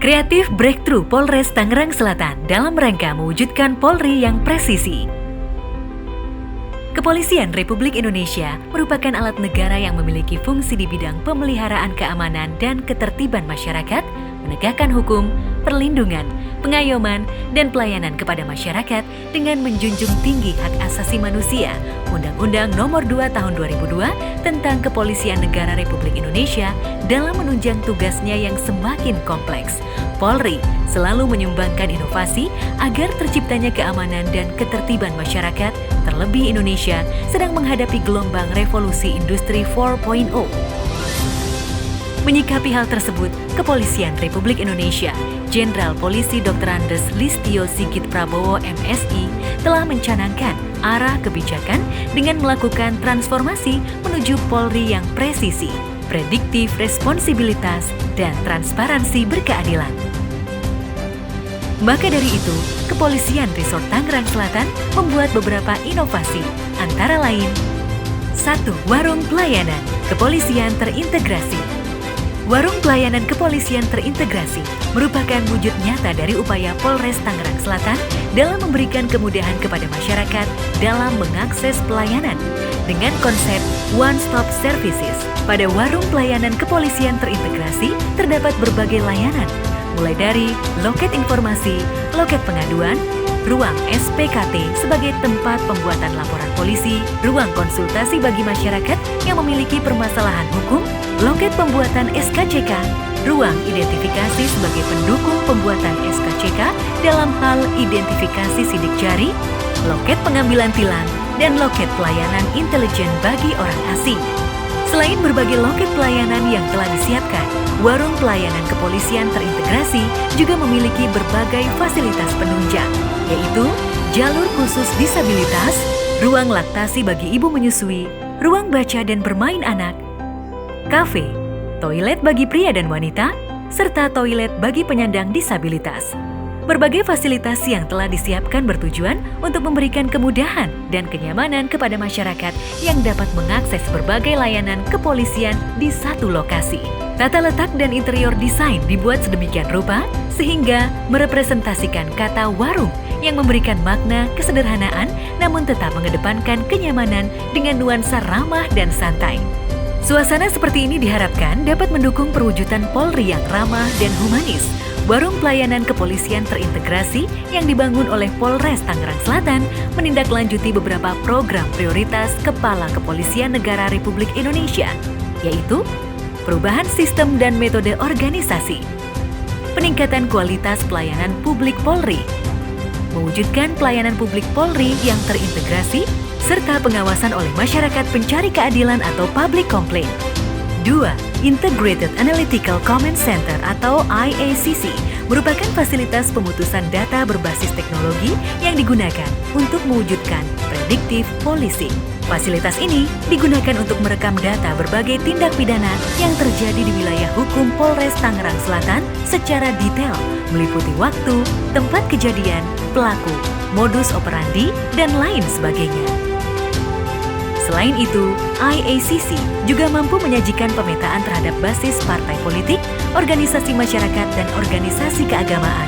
Kreatif breakthrough Polres Tangerang Selatan dalam rangka mewujudkan Polri yang presisi. Kepolisian Republik Indonesia merupakan alat negara yang memiliki fungsi di bidang pemeliharaan keamanan dan ketertiban masyarakat, menegakkan hukum, perlindungan, pengayoman, dan pelayanan kepada masyarakat dengan menjunjung tinggi hak asasi manusia, Undang-Undang Nomor 2 Tahun 2002 tentang Kepolisian Negara Republik Indonesia dalam menunjang tugasnya yang semakin kompleks. Polri selalu menyumbangkan inovasi agar terciptanya keamanan dan ketertiban masyarakat, terlebih Indonesia sedang menghadapi gelombang revolusi industri 4.0. Menyikapi hal tersebut, Kepolisian Republik Indonesia, Jenderal Polisi Dr. Andes Listio Sigit Prabowo MSI telah mencanangkan arah kebijakan dengan melakukan transformasi menuju Polri yang presisi, prediktif responsibilitas, dan transparansi berkeadilan. Maka dari itu, Kepolisian Resort Tangerang Selatan membuat beberapa inovasi, antara lain 1. Warung Pelayanan Kepolisian Terintegrasi. Warung Pelayanan Kepolisian Terintegrasi merupakan wujud nyata dari upaya Polres Tangerang Selatan dalam memberikan kemudahan kepada masyarakat dalam mengakses pelayanan. Dengan konsep One Stop Services, pada Warung Pelayanan Kepolisian Terintegrasi terdapat berbagai layanan, mulai dari loket informasi, loket pengaduan, ruang SPKT sebagai tempat pembuatan laporan polisi, ruang konsultasi bagi masyarakat yang memiliki permasalahan hukum, loket pembuatan SKCK, ruang identifikasi sebagai pendukung pembuatan SKCK dalam hal identifikasi sidik jari, loket pengambilan tilang, dan loket pelayanan intelijen bagi orang asing. Selain berbagai loket pelayanan yang telah disiapkan, Warung Pelayanan Kepolisian Terintegrasi juga memiliki berbagai fasilitas penunjang, yaitu jalur khusus disabilitas, ruang laktasi bagi ibu menyusui, ruang baca dan bermain anak, kafe, toilet bagi pria dan wanita, serta toilet bagi penyandang disabilitas. Berbagai fasilitas yang telah disiapkan bertujuan untuk memberikan kemudahan dan kenyamanan kepada masyarakat yang dapat mengakses berbagai layanan kepolisian di satu lokasi. Tata letak dan interior desain dibuat sedemikian rupa sehingga merepresentasikan kata warung yang memberikan makna kesederhanaan namun tetap mengedepankan kenyamanan dengan nuansa ramah dan santai. Suasana seperti ini diharapkan dapat mendukung perwujudan Polri yang ramah dan humanis. Warung Pelayanan Kepolisian Terintegrasi yang dibangun oleh Polres Tangerang Selatan menindaklanjuti beberapa program prioritas Kepala Kepolisian Negara Republik Indonesia, yaitu perubahan sistem dan metode organisasi, peningkatan kualitas pelayanan publik Polri, mewujudkan pelayanan publik Polri yang terintegrasi, serta pengawasan oleh masyarakat pencari keadilan atau public complaint. 2. Integrated Analytical Command Center atau IACC merupakan fasilitas pemutusan data berbasis teknologi yang digunakan untuk mewujudkan predictive policing. Fasilitas ini digunakan untuk merekam data berbagai tindak pidana yang terjadi di wilayah hukum Polres Tangerang Selatan secara detail, meliputi waktu, tempat kejadian, pelaku, modus operandi, dan lain sebagainya. Selain itu, IACC juga mampu menyajikan pemetaan terhadap basis partai politik, organisasi masyarakat, dan organisasi keagamaan,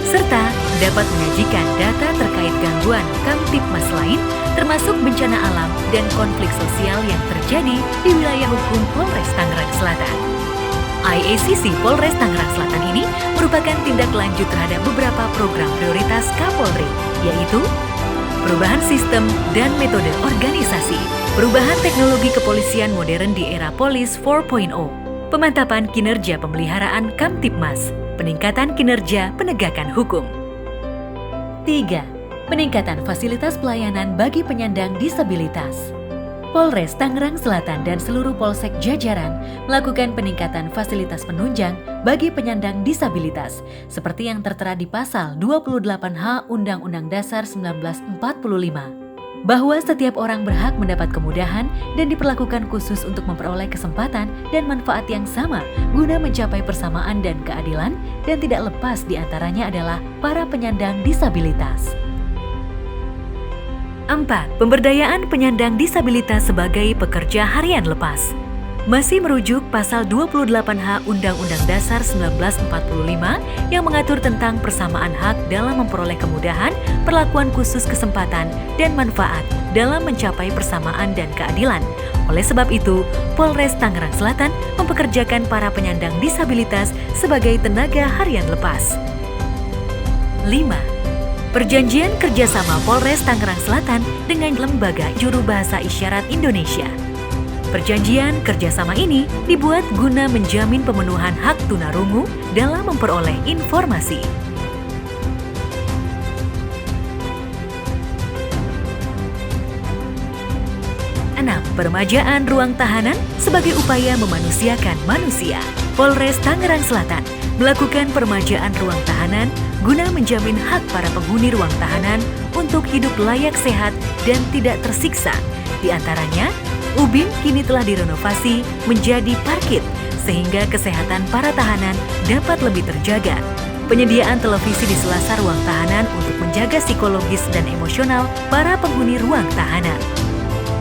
serta dapat menyajikan data terkait gangguan Kamtibmas lain, termasuk bencana alam dan konflik sosial yang terjadi di wilayah hukum Polres Tangerang Selatan. IACC Polres Tangerang Selatan ini merupakan tindak lanjut terhadap beberapa program prioritas Kapolri, yaitu perubahan sistem dan metode organisasi, perubahan teknologi kepolisian modern di era Polis 4.0, pemantapan kinerja pemeliharaan Kamtibmas, peningkatan kinerja penegakan hukum. 3. Peningkatan fasilitas pelayanan bagi penyandang disabilitas. Polres Tangerang Selatan dan seluruh polsek jajaran melakukan peningkatan fasilitas penunjang bagi penyandang disabilitas seperti yang tertera di Pasal 28H Undang-Undang Dasar 1945, bahwa setiap orang berhak mendapat kemudahan dan diperlakukan khusus untuk memperoleh kesempatan dan manfaat yang sama guna mencapai persamaan dan keadilan, dan tidak lepas diantaranya adalah para penyandang disabilitas. 4. Pemberdayaan penyandang disabilitas sebagai pekerja harian lepas. masih merujuk pasal 28H Undang-Undang Dasar 1945 yang mengatur tentang persamaan hak dalam memperoleh kemudahan, perlakuan khusus kesempatan, dan manfaat dalam mencapai persamaan dan keadilan. Oleh sebab itu, Polres Tangerang Selatan mempekerjakan para penyandang disabilitas sebagai tenaga harian lepas. 5. Perjanjian kerjasama Polres Tangerang Selatan dengan Lembaga Juru Bahasa Isyarat Indonesia. Perjanjian kerjasama ini dibuat guna menjamin pemenuhan hak tunarungu dalam memperoleh informasi. 6. Peremajaan ruang tahanan sebagai upaya memanusiakan manusia. Polres Tangerang Selatan melakukan peremajaan ruang tahanan guna menjamin hak para penghuni ruang tahanan untuk hidup layak sehat dan tidak tersiksa. Di antaranya, UBIM kini telah direnovasi menjadi parkit sehingga kesehatan para tahanan dapat lebih terjaga. Penyediaan televisi di sela-sela ruang tahanan untuk menjaga psikologis dan emosional para penghuni ruang tahanan.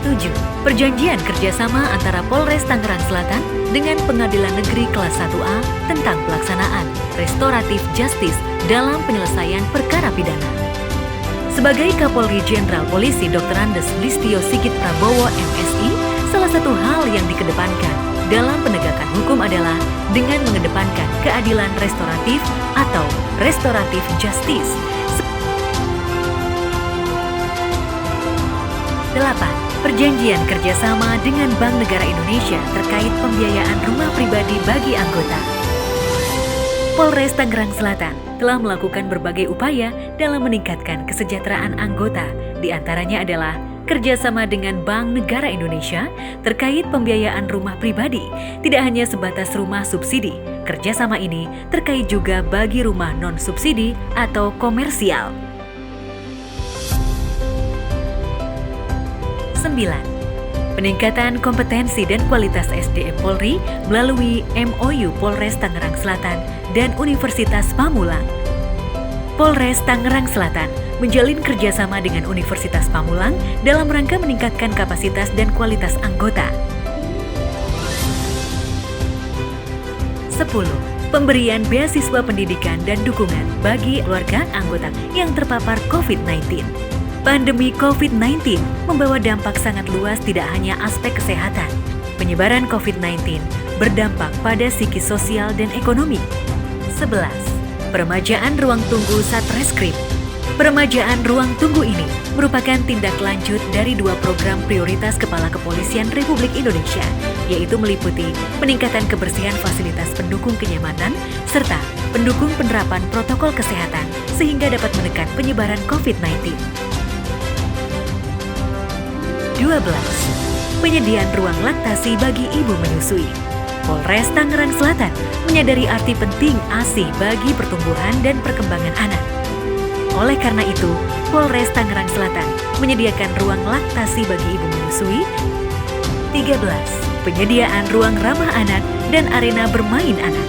7. Perjanjian kerjasama antara Polres Tangerang Selatan dengan Pengadilan Negeri Kelas 1A tentang pelaksanaan restoratif justice dalam penyelesaian perkara pidana. Sebagai Kapolri Jenderal Polisi Dr. Andes Listio Sigit Prabowo MSI, salah satu hal yang dikedepankan dalam penegakan hukum adalah dengan mengedepankan keadilan restoratif atau restoratif justice. 8. Perjanjian kerjasama dengan Bank Negara Indonesia terkait pembiayaan rumah pribadi bagi anggota. Polres Tangerang Selatan telah melakukan berbagai upaya dalam meningkatkan kesejahteraan anggota. Di antaranya adalah kerjasama dengan Bank Negara Indonesia terkait pembiayaan rumah pribadi. Tidak hanya sebatas rumah subsidi, kerjasama ini terkait juga bagi rumah non-subsidi atau komersial. 9. Peningkatan kompetensi dan kualitas SDM Polri melalui MOU Polres Tangerang Selatan dan Universitas Pamulang. Polres Tangerang Selatan menjalin kerjasama dengan Universitas Pamulang dalam rangka meningkatkan kapasitas dan kualitas anggota. 10. Pemberian beasiswa pendidikan dan dukungan bagi keluarga anggota yang terpapar COVID-19. Pandemi COVID-19 membawa dampak sangat luas tidak hanya aspek kesehatan. Penyebaran COVID-19 berdampak pada psikis sosial dan ekonomi. 11. Peremajaan ruang tunggu Satreskrim. Peremajaan ruang tunggu ini merupakan tindak lanjut dari 2 program prioritas Kepala Kepolisian Republik Indonesia, yaitu meliputi peningkatan kebersihan fasilitas pendukung kenyamanan serta pendukung penerapan protokol kesehatan sehingga dapat menekan penyebaran COVID-19. 12. Penyediaan ruang laktasi bagi ibu menyusui. Polres Tangerang Selatan menyadari arti penting ASI bagi pertumbuhan dan perkembangan anak. Oleh karena itu, Polres Tangerang Selatan menyediakan ruang laktasi bagi ibu menyusui. 13. Penyediaan ruang ramah anak dan arena bermain anak.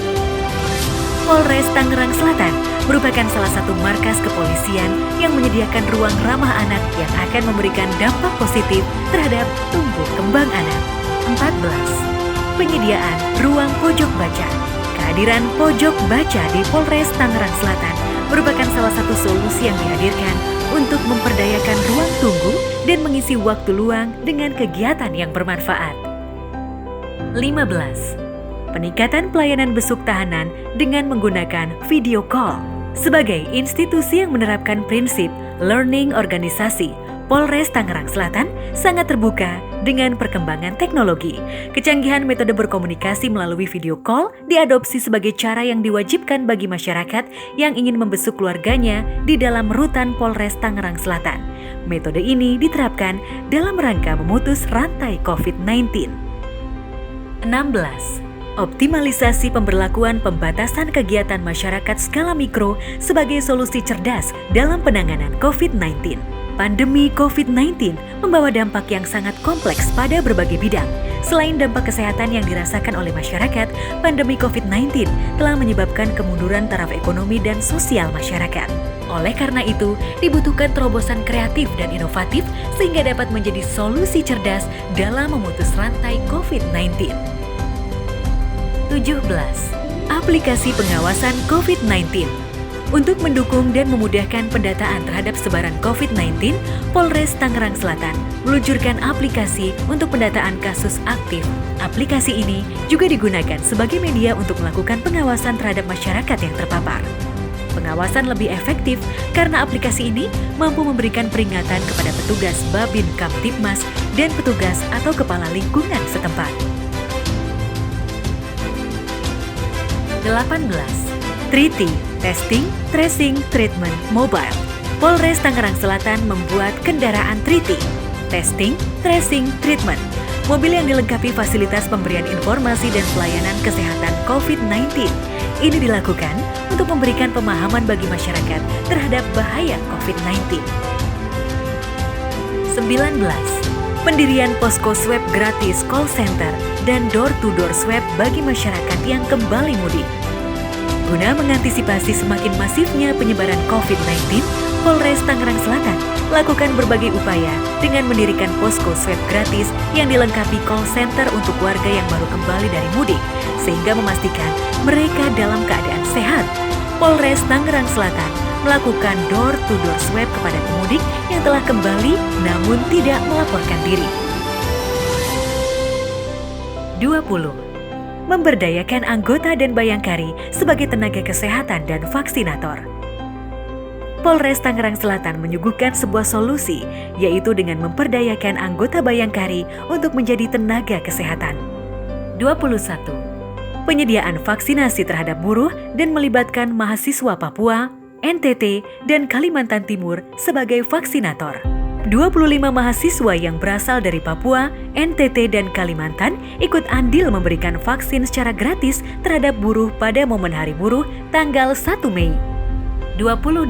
Polres Tangerang Selatan merupakan salah satu markas kepolisian yang menyediakan ruang ramah anak yang akan memberikan dampak positif terhadap tumbuh kembang anak. 14. Penyediaan ruang pojok baca. Kehadiran pojok baca di Polres Tangerang Selatan merupakan salah satu solusi yang dihadirkan untuk memperdayakan ruang tunggu dan mengisi waktu luang dengan kegiatan yang bermanfaat. 15. Peningkatan pelayanan besuk tahanan dengan menggunakan video call. Sebagai institusi yang menerapkan prinsip learning organisasi, Polres Tangerang Selatan sangat terbuka dengan perkembangan teknologi. Kecanggihan metode berkomunikasi melalui video call diadopsi sebagai cara yang diwajibkan bagi masyarakat yang ingin membesuk keluarganya di dalam rutan Polres Tangerang Selatan. Metode ini diterapkan dalam rangka memutus rantai COVID-19. 16. Optimalisasi pemberlakuan pembatasan kegiatan masyarakat skala mikro sebagai solusi cerdas dalam penanganan COVID-19. Pandemi COVID-19 membawa dampak yang sangat kompleks pada berbagai bidang. Selain dampak kesehatan yang dirasakan oleh masyarakat, pandemi COVID-19 telah menyebabkan kemunduran taraf ekonomi dan sosial masyarakat. Oleh karena itu, dibutuhkan terobosan kreatif dan inovatif sehingga dapat menjadi solusi cerdas dalam memutus rantai COVID-19. 17. Aplikasi pengawasan COVID-19. Untuk mendukung dan memudahkan pendataan terhadap sebaran COVID-19, Polres Tangerang Selatan meluncurkan aplikasi untuk pendataan kasus aktif. Aplikasi ini juga digunakan sebagai media untuk melakukan pengawasan terhadap masyarakat yang terpapar. Pengawasan lebih efektif karena aplikasi ini mampu memberikan peringatan kepada petugas Babin Kamtibmas dan petugas atau kepala lingkungan setempat. 18. 3T, Testing, Tracing, Treatment, Mobile. Polres Tangerang Selatan membuat kendaraan 3T, Testing, Tracing, Treatment. Mobil yang dilengkapi fasilitas pemberian informasi dan pelayanan kesehatan COVID-19. Ini dilakukan untuk memberikan pemahaman bagi masyarakat terhadap bahaya COVID-19. 19. Pendirian posko swab gratis call center dan door-to-door swab bagi masyarakat yang kembali mudik. Guna mengantisipasi semakin masifnya penyebaran COVID-19, Polres Tangerang Selatan lakukan berbagai upaya dengan mendirikan posko swab gratis yang dilengkapi call center untuk warga yang baru kembali dari mudik, sehingga memastikan mereka dalam keadaan sehat. Polres Tangerang Selatan melakukan door-to-door swab kepada pemudik yang telah kembali namun tidak melaporkan diri. 20. Memberdayakan anggota dan bayangkari sebagai tenaga kesehatan dan vaksinator. Polres Tangerang Selatan menyuguhkan sebuah solusi, yaitu dengan memperdayakan anggota bayangkari untuk menjadi tenaga kesehatan. 21. Penyediaan vaksinasi terhadap buruh dan melibatkan mahasiswa Papua, NTT, dan Kalimantan Timur sebagai vaksinator. 25 mahasiswa yang berasal dari Papua, NTT, dan Kalimantan ikut andil memberikan vaksin secara gratis terhadap buruh pada momen Hari Buruh tanggal 1 Mei. 22.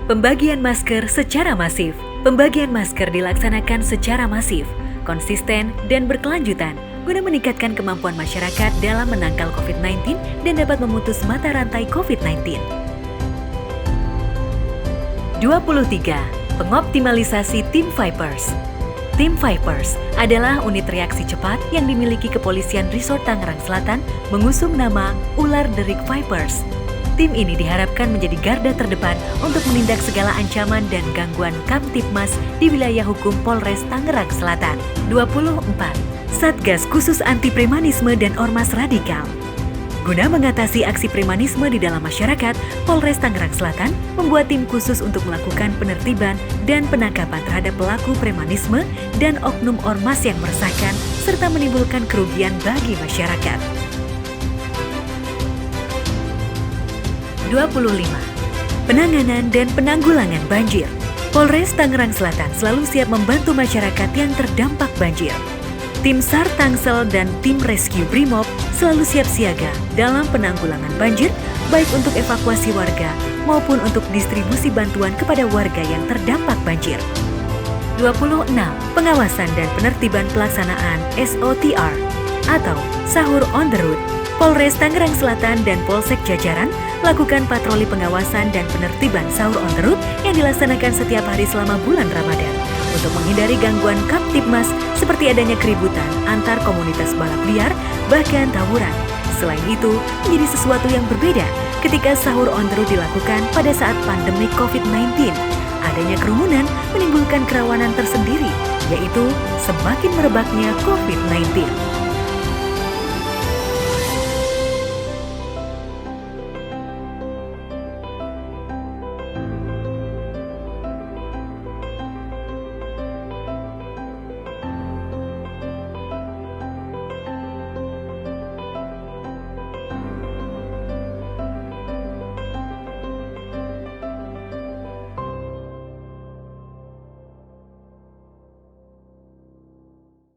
Pembagian masker secara masif. Pembagian masker dilaksanakan secara masif, konsisten, dan berkelanjutan guna meningkatkan kemampuan masyarakat dalam menangkal COVID-19 dan dapat memutus mata rantai COVID-19. 23. Pengoptimalisasi Tim Vipers. Tim Vipers adalah unit reaksi cepat yang dimiliki Kepolisian Resort Tangerang Selatan mengusung nama Ular Derik Vipers. Tim ini diharapkan menjadi garda terdepan untuk menindak segala ancaman dan gangguan Kamtibmas di wilayah hukum Polres Tangerang Selatan. 24. Satgas Khusus Anti Premanisme dan Ormas Radikal. Guna mengatasi aksi premanisme di dalam masyarakat, Polres Tangerang Selatan membuat tim khusus untuk melakukan penertiban dan penangkapan terhadap pelaku premanisme dan oknum ormas yang meresahkan serta menimbulkan kerugian bagi masyarakat. 25. Penanganan dan penanggulangan banjir. Polres Tangerang Selatan selalu siap membantu masyarakat yang terdampak banjir. Tim SAR Tangsel dan tim Rescue Brimob selalu siap siaga dalam penanggulangan banjir, baik untuk evakuasi warga maupun untuk distribusi bantuan kepada warga yang terdampak banjir. 26. Pengawasan dan penertiban pelaksanaan SOTR atau Sahur on the Road. Polres Tangerang Selatan dan Polsek jajaran lakukan patroli pengawasan dan penertiban Sahur on the Road yang dilaksanakan setiap hari selama bulan Ramadan untuk menghindari gangguan Kamtibmas seperti adanya keributan antar komunitas balap liar, bahkan tawuran. Selain itu, menjadi sesuatu yang berbeda ketika Sahur on the Road dilakukan pada saat pandemi COVID-19. Adanya kerumunan menimbulkan kerawanan tersendiri, yaitu semakin merebaknya COVID-19.